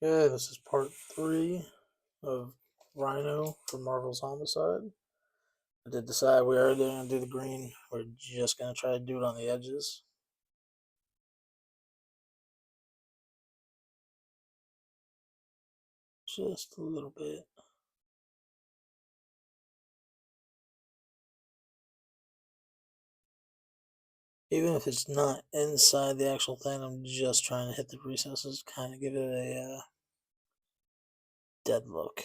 Okay, this is part 3 of Rhino for Marvel's Zombicide. I did decide we are going to do the green. We're just going to try to do it on the edges. Just a little bit. Even if it's not inside the actual thing, I'm just trying to hit the recesses, kind of give it a dead look.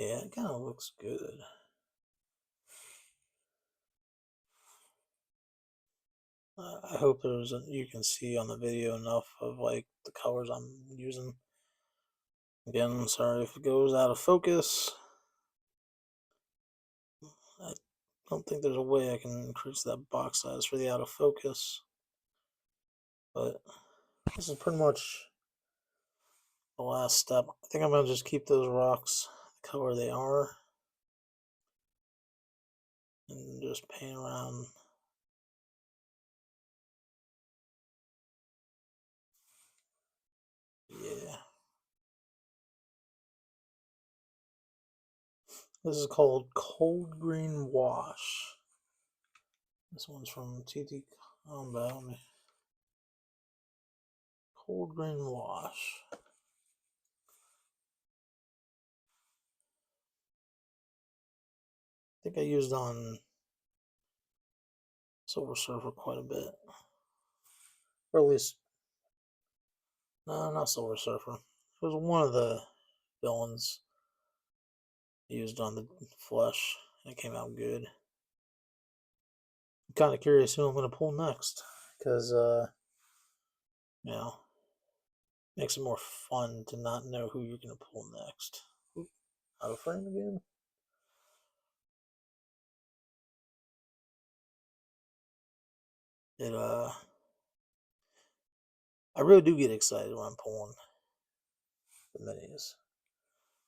Yeah, it kind of looks good. I hope you can see on the video enough of like the colors I'm using. Again, sorry if it goes out of focus. I don't think there's a way I can increase that box size for the out of focus. But this is pretty much the last step. I think I'm going to just keep those rocks the color they are. And just paint around. Yeah. This is called Cold Green Wash. This one's from TT Combat. Cold Green Wash. I think I used on Silver Surfer quite a bit. Or at least, no, not Silver Surfer. It was one of the villains used on the flesh. It came out good. I'm kind of curious who I'm going to pull next. Because, you know, makes it more fun to not know who you're going to pull next. Ooh, out of frame again? I really do get excited when I'm pulling the minis.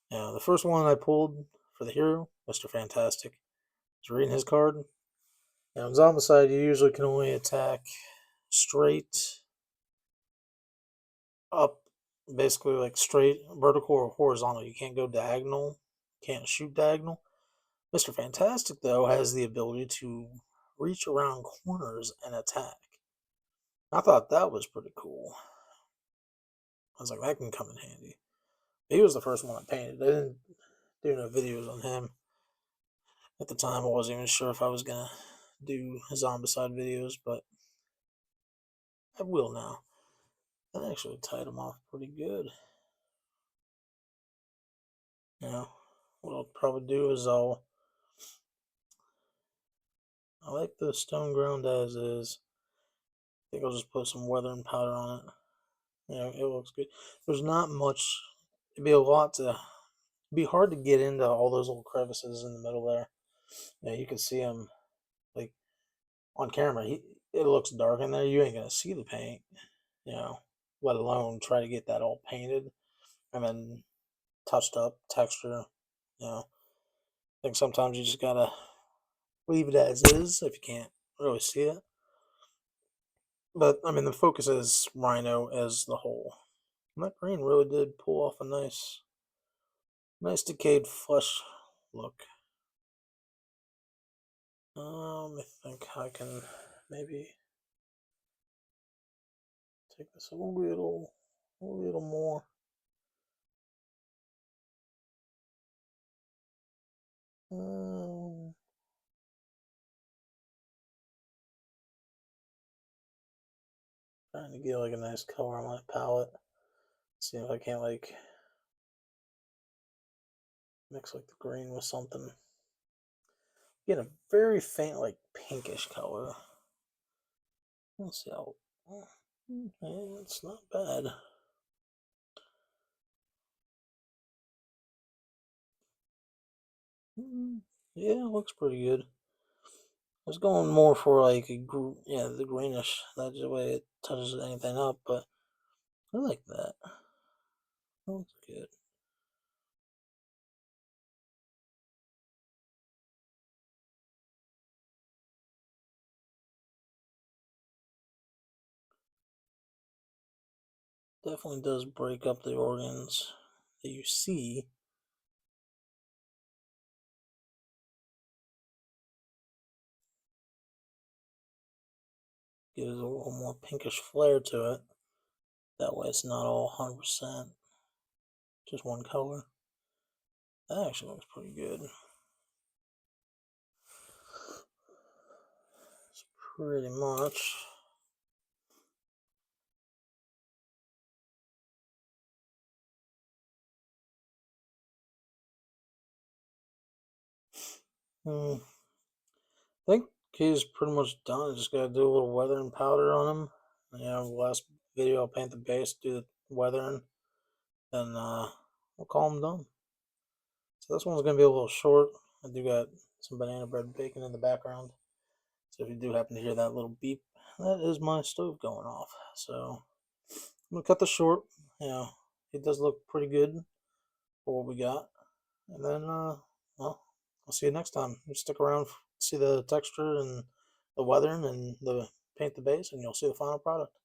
Now, the first one I pulled for the hero, Mr. Fantastic, is reading his card. Now, in Zombicide, you usually can only attack straight up, basically like straight, vertical, or horizontal. You can't go diagonal, can't shoot diagonal. Mr. Fantastic, though, has the ability to reach around corners and attack. I thought that was pretty cool. I was like, that can come in handy. He was the first one I painted. I didn't do no videos on him. At the time, I wasn't even sure if I was going to do Zombicide videos, but I will now. That actually tied him off pretty good. Now, what I'll probably do is I like the stone ground as is. I think I'll just put some weathering powder on it. It looks good. There's not much. It'd be a lot to. It'd be hard to get into all those little crevices in the middle there. You can see him like on camera. It looks dark in there. You ain't gonna see the paint. Let alone try to get that all painted and then touched up texture. I think sometimes you just gotta leave it as is if you can't really see it. But I mean, the focus is Rhino as the whole. And that green really did pull off a nice decayed flesh look. Let me think how I can maybe take this a little more. Trying to get like a nice color on my palette. See if I can't like mix like the green with something. Get a very faint like pinkish color. Let's see how. It's not bad. Yeah, it looks pretty good. I was going more for like yeah, the greenish. That's the way it touches anything up, but I like that. That looks good. Definitely does break up the organs that you see. Gives a little more pinkish flare to it. That way it's not all 100% just one color. That actually looks pretty good. It's pretty much. I think he's pretty much done. Just gotta do a little weathering powder on him. Last video I'll paint the base, do the weathering, then we'll call him done. So this one's gonna be a little short. I do got some banana bread bacon in the background. So if you do happen to hear that little beep, that is my stove going off. So I'm gonna cut this short. You know, it does look pretty good for what we got. And then, well, I'll see you next time. You stick around, see the texture and the weathering and the paint the base, and you'll see the final product.